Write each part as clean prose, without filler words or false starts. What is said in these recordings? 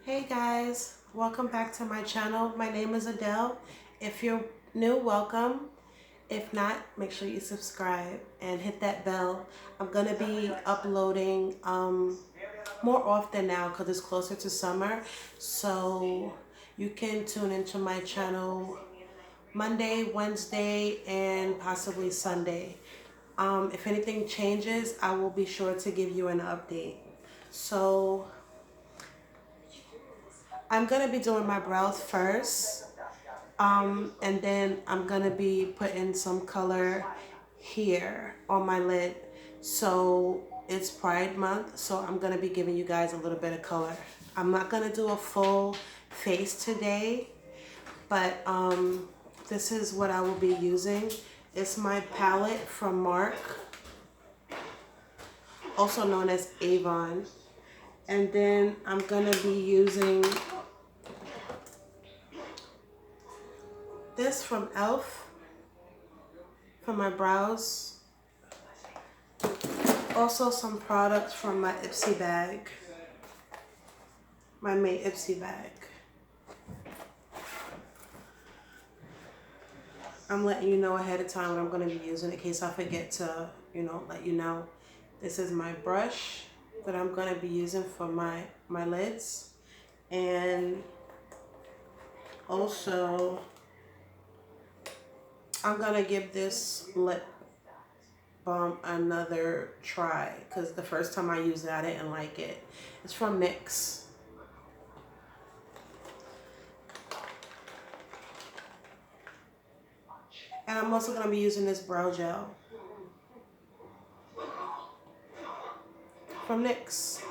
Hey guys, welcome back to my channel. My name is Adele. If you're new, welcome. If not, make sure you subscribe and hit that bell. I'm gonna be uploading more often now because it's closer to summer. So you can tune into my channel Monday, Wednesday, and possibly Sunday. If anything changes, I will be sure to give you an update. So I'm gonna be doing my brows first, and then I'm gonna be putting some color here on my lid. So it's Pride Month, so I'm gonna be giving you guys a little bit of color. I'm not gonna do a full face today, but this is what I will be using. It's my palette from Mark, also known as Avon. And then I'm gonna be using this from e.l.f. for my brows. Also some products from my Ipsy bag, my May Ipsy bag. I'm letting you know ahead of time what I'm going to be using in case I forget to, let you know. This is my brush that I'm going to be using for my lids. And also, I'm going to give this lip balm another try because the first time I used it, I didn't like it. It's from NYX. And I'm also going to be using this brow gel from NYX.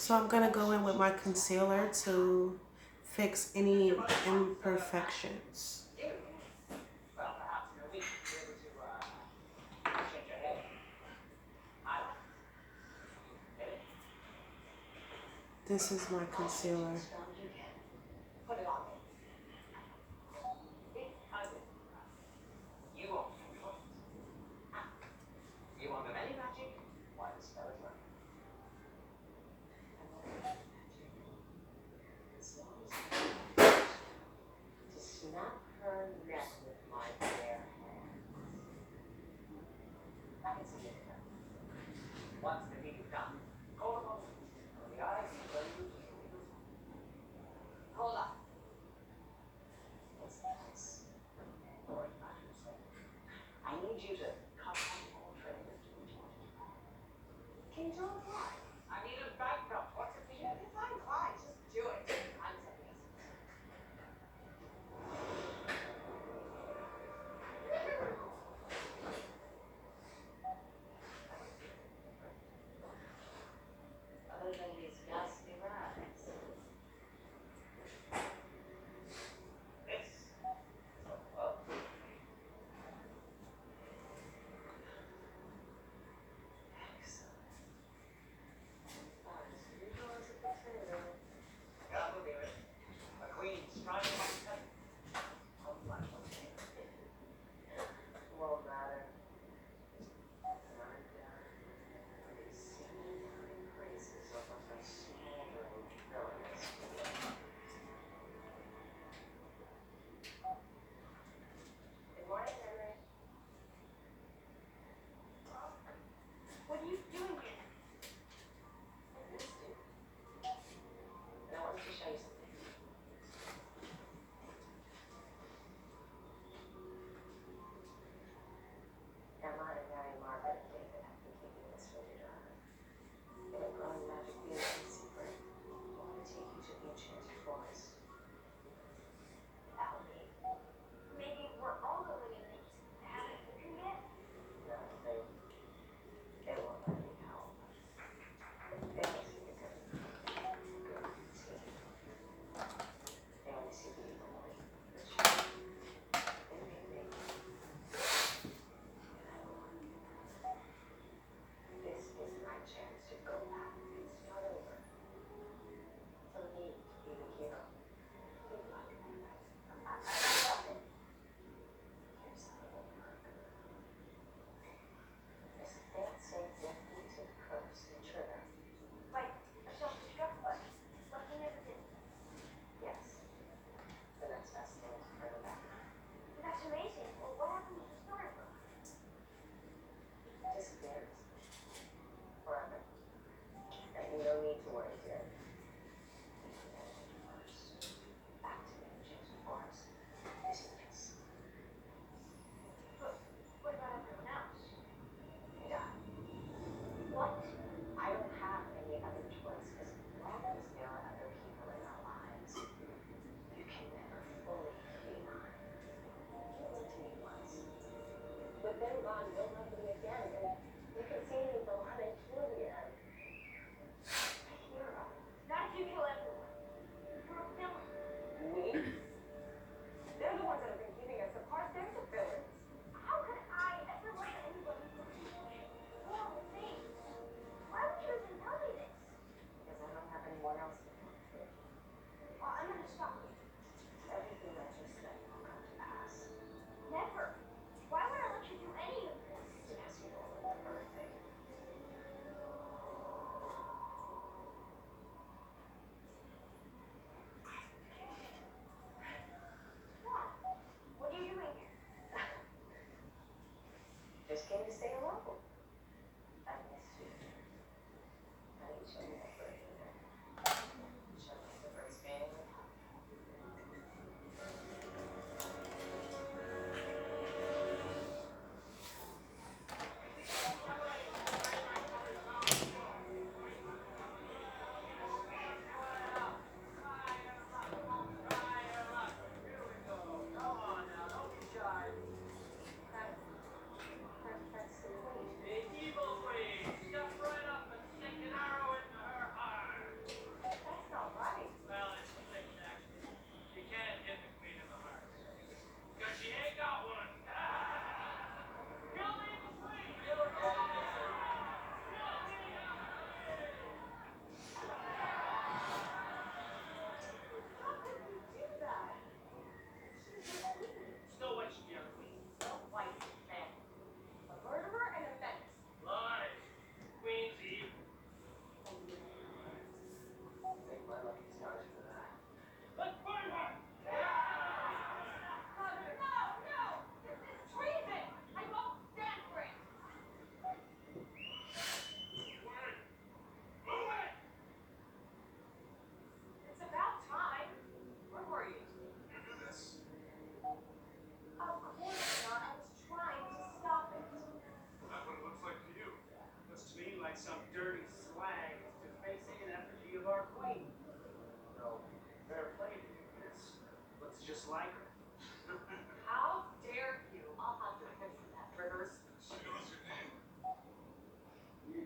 So I'm gonna go in with my concealer to fix any imperfections. This is my concealer.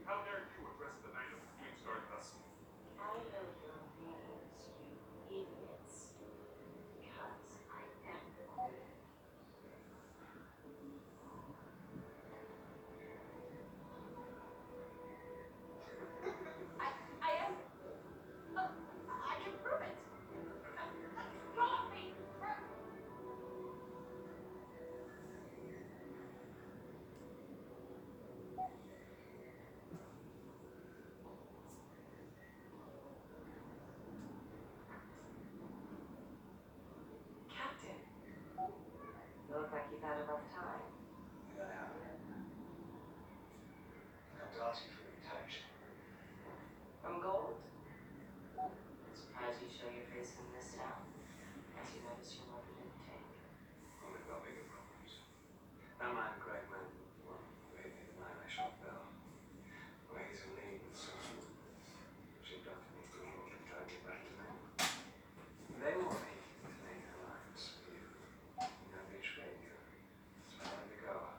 How dare you address the night of the Queen's Guard thus? I know your names, you idiots, because I am the Queen. I am. I can prove it. Go off me. Captain, you look like you've had a rough time. Yeah, I have. I have to ask you for protection. From gold? I'm surprised you show your face in this town, as you notice your mother didn't take. Well, we've got bigger problems. That man, Grwm, well, maybe the man I shot Bell. Well, he's in league with someone. She'd done for me to look and drag me back to them. They want me to make an alliance with you. And I betrayed you. So I had to go.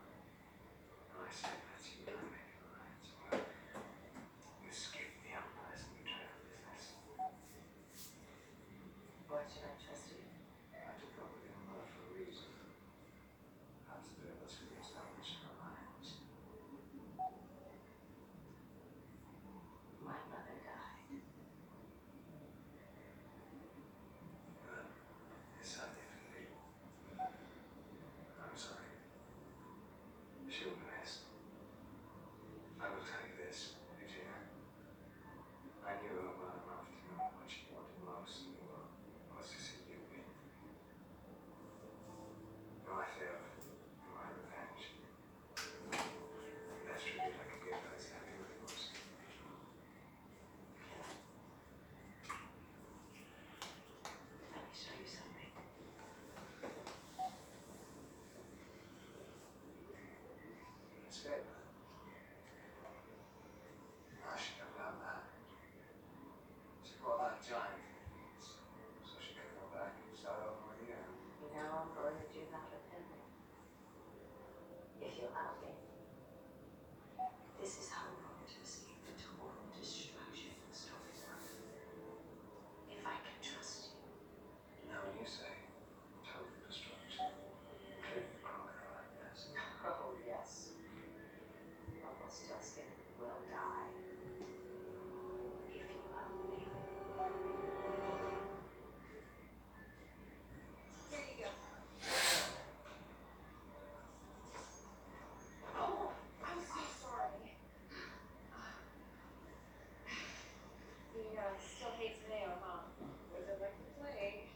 And I said, let's you and I make an alliance. Well, you skip the unpleasant betrayal business. Why should I trust you? I took up with your mother for a reason. Perhaps the two of us could establish an alliance. My mother died. Well, it's sadly for me. I'm sorry. She will be missed. I will tell you this, Eugenia. I knew her well enough to know what she wanted most in the world was to see you win. No, I failed in my revenge. The best tribute I could give her is happy with yours. Let me show you something. Escape. I should have done that. She brought that giant so she could go back and start over with you. Now I'm going to do that with Henry. If you allow me. This is how we're going to escape the total destruction the story's on. If I can trust you. Now when you say total destruction, including the crocodile, yes. Oh, yes. Almost Tuscan will die. If you allow me. Here you go. Oh, I'm so sorry. He still hates Mayo, huh? What does it like to play?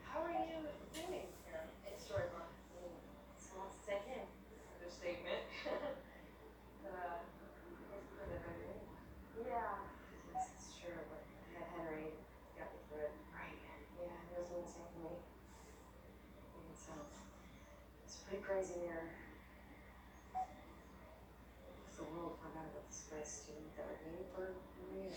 How are you doing here in Storyline? It's a lot to take in. Understatement. But, it's pretty good. Yeah, yes, it's true. But Henry got me through it. Right. Yeah, he was doing the same for me. It's pretty crazy here. The world forgot about the space student that were named for me.